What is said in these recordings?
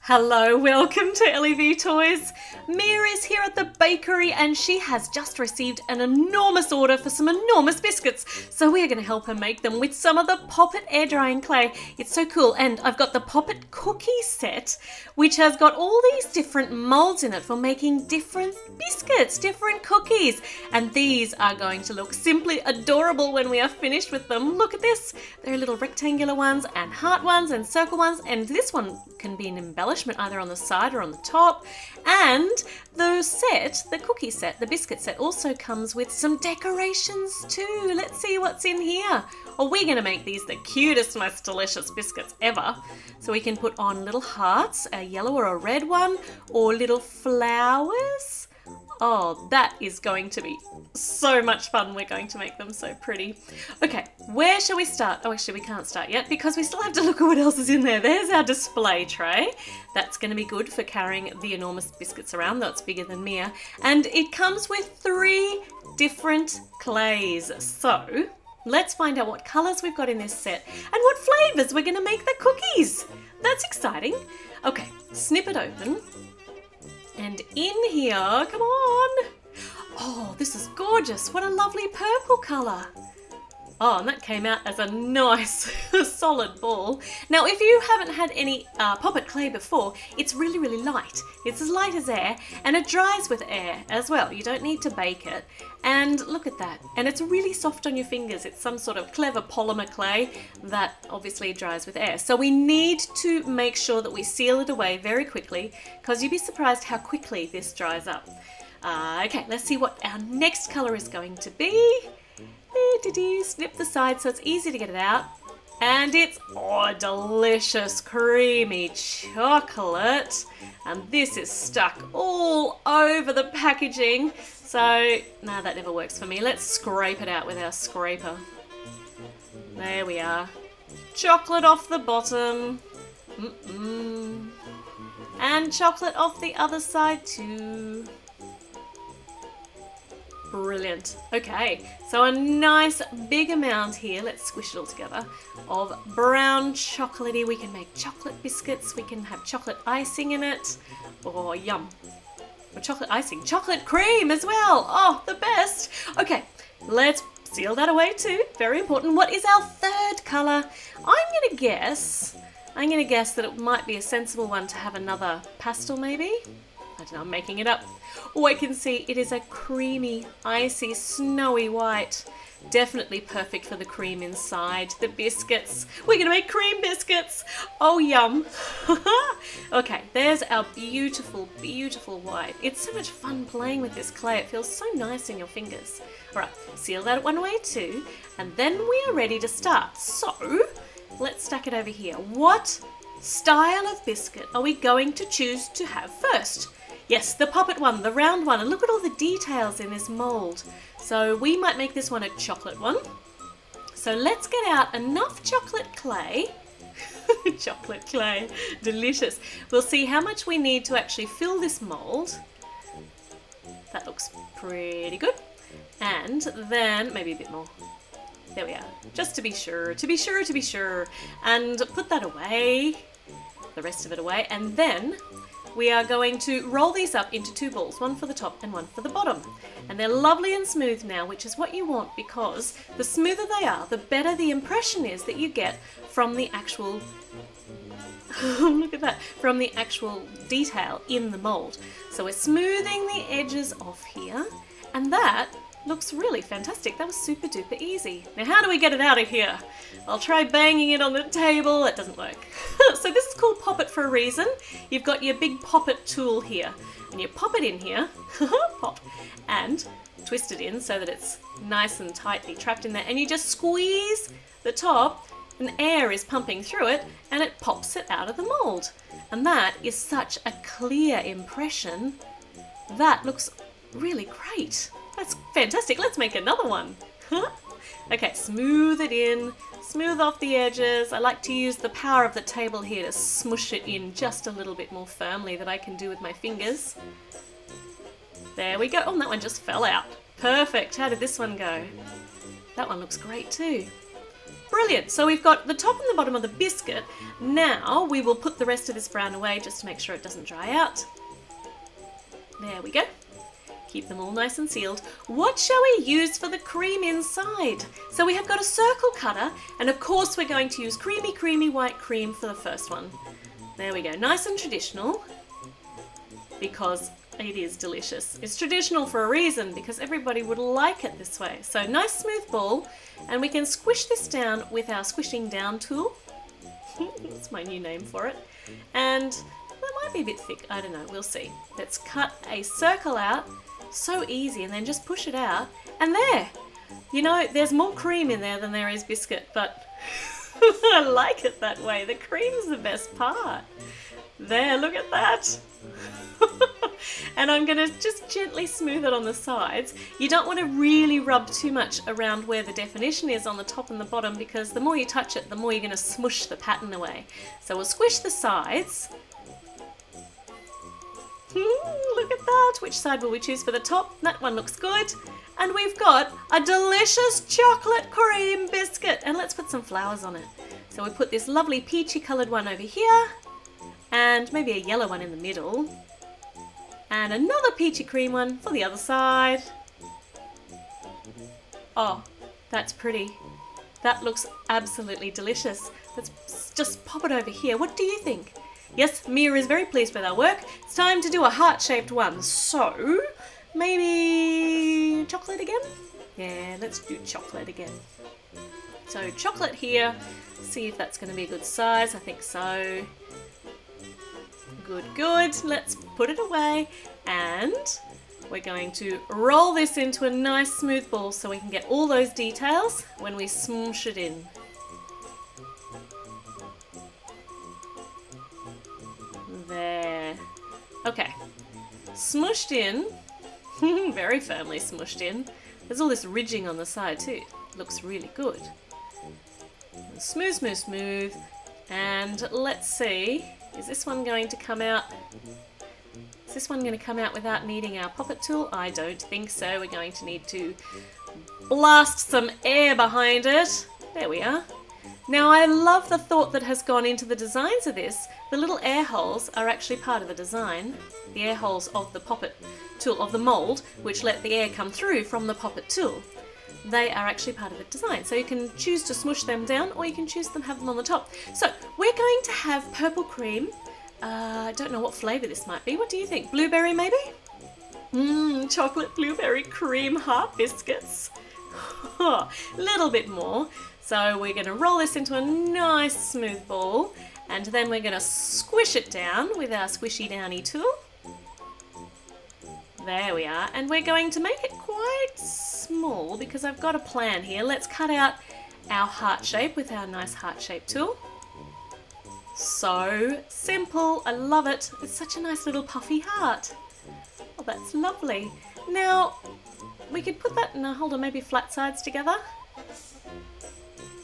Hello, welcome to LEV Toys. Mia is here at the bakery and she has just received an enormous order for some enormous biscuits. So we're going to help her make them with some of the Poppit air drying clay. It's so cool. And I've got the Poppit cookie set, which has got all these different molds in it for making different biscuits, different cookies. And these are going to look simply adorable when we are finished with them. Look at this. There are little rectangular ones and heart ones and circle ones. And this one can be an embellishment either on the side or on the top. And the set, the cookie set, the biscuit set also comes with some decorations too. Let's see what's in here. Oh, we're going to make these the cutest, most delicious biscuits ever. So we can put on little hearts, a yellow or a red one, or little flowers. Oh, that is going to be so much fun. We're going to make them so pretty. Okay, where shall we start? Oh, actually, we can't start yet because we still have to look at what else is in there. There's our display tray. That's going to be good for carrying the enormous biscuits around, though it's bigger than Mia. And it comes with 3 different clays. So let's find out what colours we've got in this set and what flavours we're going to make the cookies. That's exciting. Okay, snip it open. And in here, come on. Oh, this is gorgeous. What a lovely purple colour. Oh, and that came out as a nice solid ball. Now, if you haven't had any Poppit clay before, it's really, really light. It's as light as air, and it dries with air as well. You don't need to bake it. And look at that. And it's really soft on your fingers. It's some sort of clever polymer clay that obviously dries with air. So we need to make sure that we seal it away very quickly, because you'd be surprised how quickly this dries up. Okay, let's see what our next colour is going to be. Snip the side so it's easy to get it out. And it's, oh, delicious creamy chocolate. And this is stuck all over the packaging. So, no, that never works for me. Let's scrape it out with our scraper. There we are. Chocolate off the bottom. And chocolate off the other side too. Brilliant. Okay, so a nice big amount here, let's squish it all together, of brown chocolatey. We can make chocolate biscuits, we can have chocolate icing in it. Oh, yum. Or chocolate icing, chocolate cream as well. Oh, the best. Okay, let's seal that away too. Very important. What is our third colour? I'm gonna guess that it might be a sensible one to have another pastel maybe. I don't know, I'm making it up. Oh, I can see it is a creamy, icy, snowy white. Definitely perfect for the cream inside. The biscuits. We're going to make cream biscuits. Oh, yum. Okay, there's our beautiful, beautiful white. It's so much fun playing with this clay. It feels so nice in your fingers. All right, seal that one away too. And then we are ready to start. So, let's stack it over here. What style of biscuit are we going to choose to have first? Yes, the Poppit one, the round one, and look at all the details in this mould. So we might make this one a chocolate one. So let's get out enough chocolate clay. Chocolate clay, delicious. We'll see how much we need to actually fill this mould. That looks pretty good. And then maybe a bit more. There we are, just to be sure, to be sure, to be sure. And put that away, the rest of it away, and then we are going to roll these up into 2 balls, one for the top and one for the bottom. And they're lovely and smooth now, which is what you want, because the smoother they are, the better the impression is that you get from the actual, look at that, from the actual detail in the mould. So we're smoothing the edges off here, and that looks really fantastic. That was super duper easy. Now how do we get it out of here? I'll try banging it on the table. It doesn't work. So this is called Poppit for a reason. You've got your big Poppit tool here, and you pop it in here, pop, and twist it in so that it's nice and tightly trapped in there, and you just squeeze the top and air is pumping through it and it pops it out of the mould. And that is such a clear impression. That looks really great. That's fantastic. Let's make another one. Okay, smooth it in, smooth off the edges. I like to use the power of the table here to smush it in just a little bit more firmly than I can do with my fingers. There we go. Oh, that one just fell out. Perfect. How did this one go? That one looks great too. Brilliant. So we've got the top and the bottom of the biscuit. Now we will put the rest of this brown away just to make sure it doesn't dry out. There we go. Keep them all nice and sealed. What shall we use for the cream inside? So we have got a circle cutter, and of course we're going to use creamy, creamy white cream for the first one. There we go. Nice and traditional, because it is delicious. It's traditional for a reason, because everybody would like it this way. So nice smooth ball, and we can squish this down with our squishing down tool. That's my new name for it. And that might be a bit thick, I don't know, we'll see. Let's cut a circle out, so easy, and then just push it out, and there! You know, there's more cream in there than there is biscuit, but I like it that way. The cream's the best part. There, look at that! And I'm going to just gently smooth it on the sides. You don't want to really rub too much around where the definition is on the top and the bottom, because the more you touch it, the more you're going to smush the pattern away. So we'll squish the sides. Look at that! Which side will we choose for the top? That one looks good. And we've got a delicious chocolate cream biscuit. And let's put some flowers on it. So we put this lovely peachy coloured one over here, and maybe a yellow one in the middle, and another peachy cream one for the other side. Oh, that's pretty. That looks absolutely delicious. Let's just pop it over here. What do you think? Yes, Mia is very pleased with our work. It's time to do a heart-shaped one. So, maybe chocolate again? Yeah, let's do chocolate again. So chocolate here. See if that's going to be a good size. I think so. Good, good. Let's put it away, and we're going to roll this into a nice smooth ball so we can get all those details when we smoosh it in. There. Okay. Smushed in. Very firmly smushed in. There's all this ridging on the side too. Looks really good. Smooth, smooth, smooth. And let's see. Is this one going to come out? Is this one going to come out without needing our Poppit tool? I don't think so. We're going to need to blast some air behind it. There we are. Now I love the thought that has gone into the designs of this. The little air holes are actually part of the design. The air holes of the Poppit tool, of the mould, which let the air come through from the Poppit tool. They are actually part of the design. So you can choose to smush them down, or you can choose to have them on the top. So we're going to have purple cream. I don't know what flavour this might be. What do you think? Blueberry maybe? Chocolate blueberry cream heart biscuits. A little bit more. So we're going to roll this into a nice smooth ball, and then we're going to squish it down with our squishy downy tool. There we are, and we're going to make it quite small because I've got a plan here. Let's cut out our heart shape with our nice heart shape tool. So simple, I love it. It's such a nice little puffy heart. Oh, that's lovely. Now, we could put that, no, hold on, maybe flat sides together.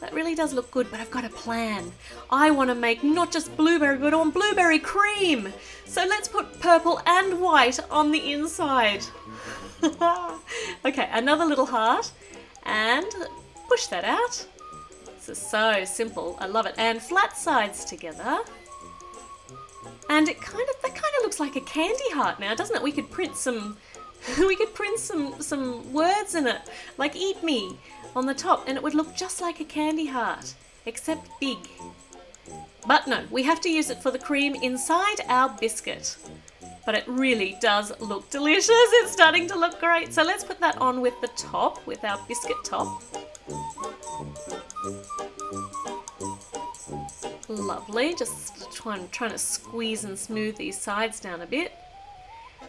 That really does look good, but I've got a plan. I want to make not just blueberry, but I want blueberry cream. So let's put purple and white on the inside. Okay, another little heart, and push that out. This is so simple, I love it. And flat sides together. And that kind of looks like a candy heart now, doesn't it? We could print some some words in it, like "Eat Me" on the top, and it would look just like a candy heart, except big. But no, we have to use it for the cream inside our biscuit. But it really does look delicious. It's starting to look great. So let's put that on with the top, with our biscuit top. Lovely. Just trying to squeeze and smooth these sides down a bit.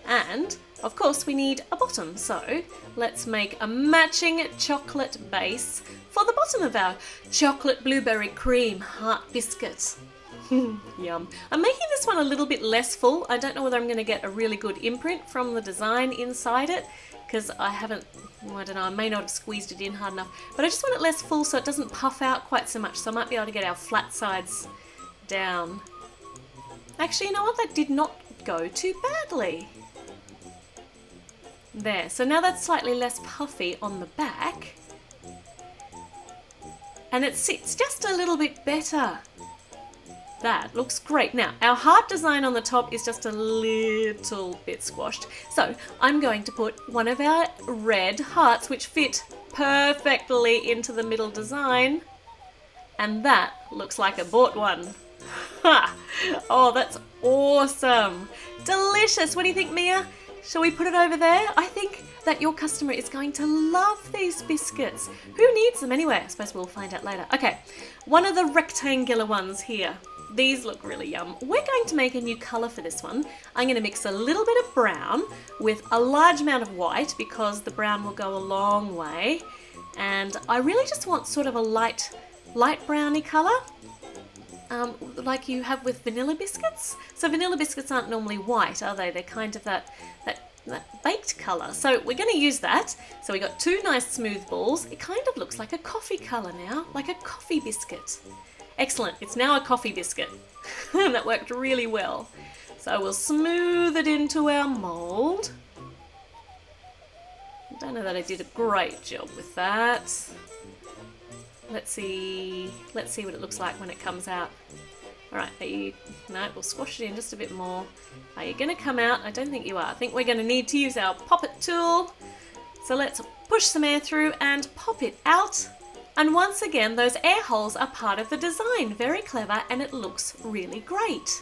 And of course we need a bottom, so let's make a matching chocolate base for the bottom of our chocolate blueberry cream heart biscuit. Yum. I'm making this one a little bit less full. I don't know whether I'm going to get a really good imprint from the design inside it, because I don't know, I may not have squeezed it in hard enough, but I just want it less full so it doesn't puff out quite so much, so I might be able to get our flat sides down. Actually, you know what? That did not go too badly. There, so now that's slightly less puffy on the back. and it sits just a little bit better. That looks great. Now, our heart design on the top is just a little bit squashed. So I'm going to put one of our red hearts, which fit perfectly into the middle design. And that looks like a bought one. Ha! Oh, that's awesome. Delicious. What do you think, Mia? Shall we put it over there? I think that your customer is going to love these biscuits. Who needs them anyway? I suppose we'll find out later. Okay, one of the rectangular ones here. These look really yum. We're going to make a new colour for this one. I'm going to mix a little bit of brown with a large amount of white because the brown will go a long way. And I really just want sort of a light browny colour, like you have with vanilla biscuits. So vanilla biscuits aren't normally white, are they? They're kind of that baked colour. So we're going to use that. So we got two nice smooth balls. It kind of looks like a coffee colour now, like a coffee biscuit. Excellent, it's now a coffee biscuit. That worked really well. So we'll smooth it into our mould. I don't know that I did a great job with that. Let's see what it looks like when it comes out. Alright, no, we'll squash it in just a bit more. Are you going to come out? I don't think you are. I think we're going to need to use our Poppit tool. So let's push some air through and pop it out. And once again, those air holes are part of the design. Very clever, and it looks really great.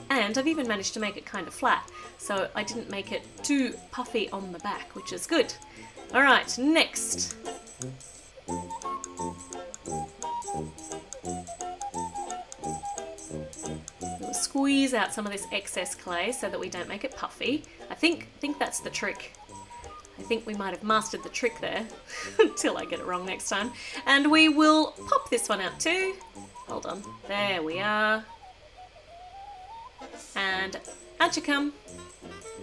And I've even managed to make it kind of flat, so I didn't make it too puffy on the back, which is good. All right, next. We'll squeeze out some of this excess clay so that we don't make it puffy. I think that's the trick. I think we might have mastered the trick there until I get it wrong next time. And we will pop this one out too. Hold on. There we are. And out you come.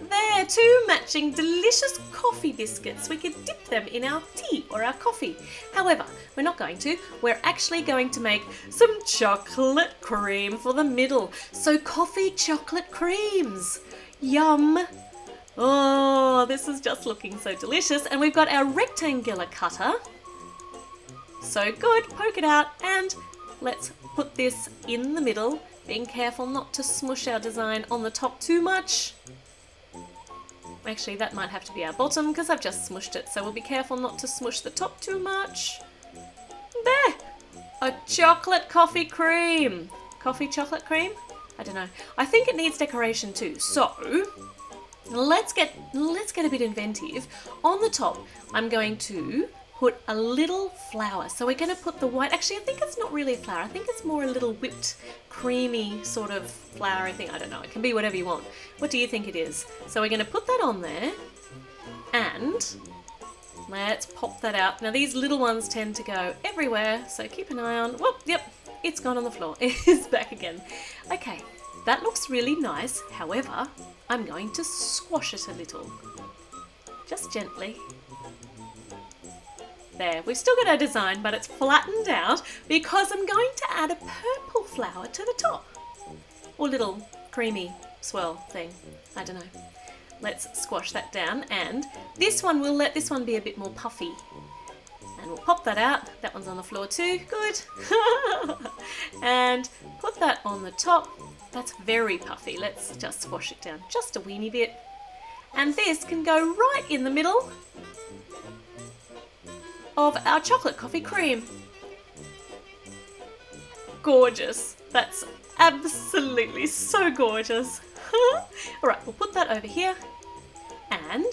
There, two matching delicious coffee biscuits. We could dip them in our tea or our coffee. However, we're not going to. We're actually going to make some chocolate cream for the middle. So coffee chocolate creams. Yum. Oh, this is just looking so delicious. And we've got our rectangular cutter. So good, poke it out and let's put this in the middle, being careful not to smush our design on the top too much. Actually, that might have to be our bottom because I've just smushed it, so we'll be careful not to smush the top too much. There! A chocolate coffee cream. Coffee chocolate cream? I don't know. I think it needs decoration too, so let's get a bit inventive. On the top, I'm going to put a little flower. So we're going to put the white, actually I think it's not really a flower, I think it's more a little whipped creamy sort of flowery thing. I don't know, it can be whatever you want. What do you think it is? So we're going to put that on there and let's pop that out. Now these little ones tend to go everywhere, so keep an eye on. Whoop, yep, it's gone on the floor. It's back again. Okay, that looks really nice. However, I'm going to squash it a little, just gently. There, we've still got our design, but it's flattened out because I'm going to add a purple flower to the top. Or little creamy swirl thing. I don't know. Let's squash that down, and this one, we'll let this one be a bit more puffy. And we'll pop that out. That one's on the floor too. Good. And put that on the top. That's very puffy. Let's just squash it down just a weeny bit. And this can go right in the middle of our chocolate coffee cream. Gorgeous. That's absolutely so gorgeous. Alright, we'll put that over here. And,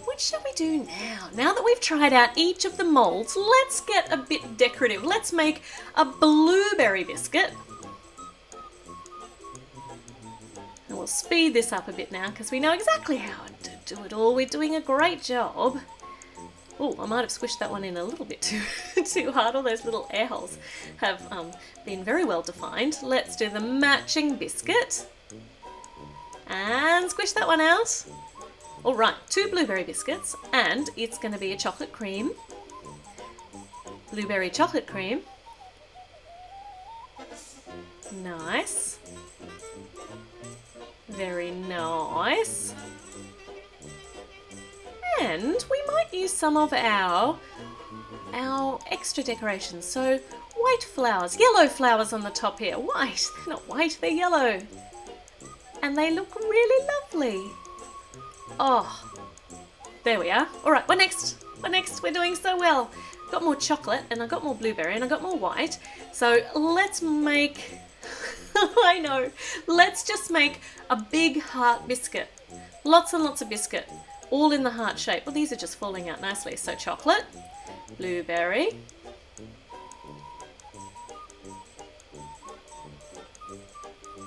what shall we do now? Now that we've tried out each of the moulds, let's get a bit decorative. Let's make a blueberry biscuit. And we'll speed this up a bit now because we know exactly how to do it all. We're doing a great job. Oh, I might have squished that one in a little bit too hard. All those little air holes have been very well defined. Let's do the matching biscuit. And squish that one out. All right, 2 blueberry biscuits, and it's going to be a chocolate cream. Blueberry chocolate cream. Nice. Very nice. And we might use some of our our extra decorations. So white flowers, yellow flowers on the top here. White, they're not white, they're yellow. And they look really lovely. Oh, there we are. All right, what next? What next? We're doing so well. Got more chocolate and I got more blueberry and I got more white. So let's make, I know, let's just make a big heart biscuit. Lots and lots of biscuit, all in the heart shape. Well, these are just falling out nicely. So chocolate, blueberry,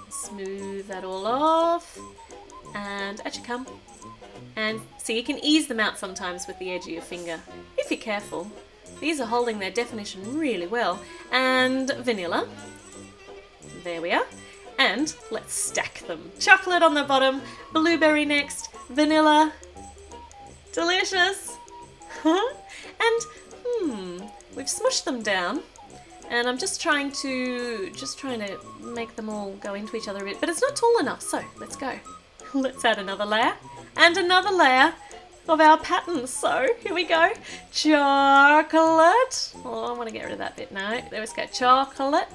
smooth that all off, and out you come. And so you can ease them out sometimes with the edge of your finger, if you're careful. These are holding their definition really well. And vanilla. There we are. And let's stack them. Chocolate on the bottom, blueberry next, vanilla. Delicious. And we've smushed them down. And I'm just trying to make them all go into each other a bit, but it's not tall enough. So let's go. Let's add another layer and another layer of our pattern. So here we go. Chocolate. Oh, I want to get rid of that bit now. There we go. Chocolate.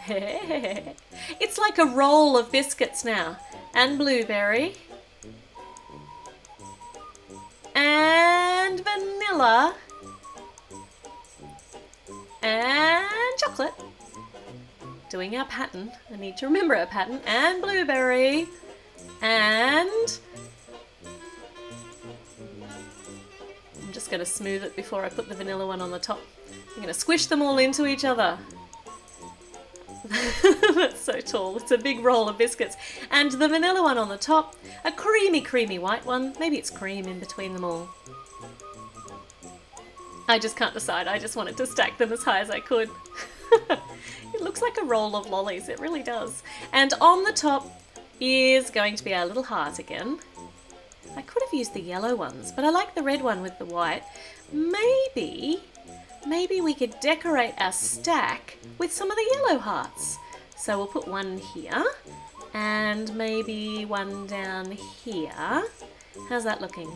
It's like a roll of biscuits now. And blueberry. And vanilla. And chocolate. Doing our pattern. I need to remember our pattern. And blueberry. And I'm just going to smooth it before I put the vanilla one on the top. I'm going to squish them all into each other. That's so tall. It's a big roll of biscuits. And the vanilla one on the top. A creamy, creamy white one. Maybe it's cream in between them all. I just can't decide. I just wanted to stack them as high as I could. It looks like a roll of lollies. It really does. And on the top is going to be our little heart again. I could have used the yellow ones, but I like the red one with the white. Maybe we could decorate our stack with some of the yellow hearts. So we'll put one here and maybe one down here. How's that looking?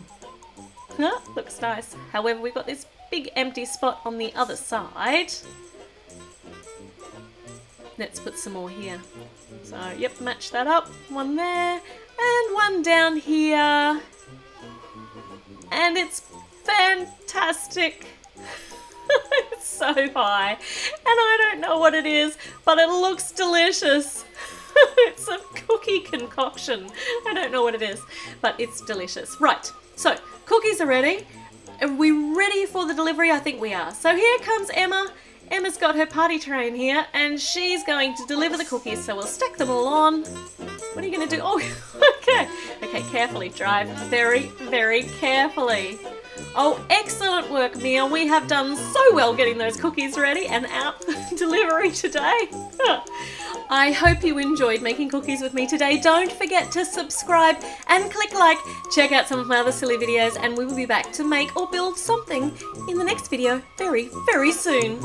Oh, looks nice. However, we've got this big empty spot on the other side. Let's put some more here. So, yep, match that up. One there and one down here. And it's fantastic. It's so high. And I don't know what it is, but it looks delicious. It's a cookie concoction. I don't know what it is, but it's delicious. Right, so cookies are ready. Are we ready for the delivery? I think we are. So here comes Emma. Emma's got her party train here and she's going to deliver the cookies. So we'll stack them all on. What are you going to do? Oh, okay. Okay, carefully. Drive very, very carefully. Oh, excellent work, Mia. We have done so well getting those cookies ready and out delivery today. I hope you enjoyed making cookies with me today. Don't forget to subscribe and click like. Check out some of my other silly videos and we will be back to make or build something in the next video very, very soon.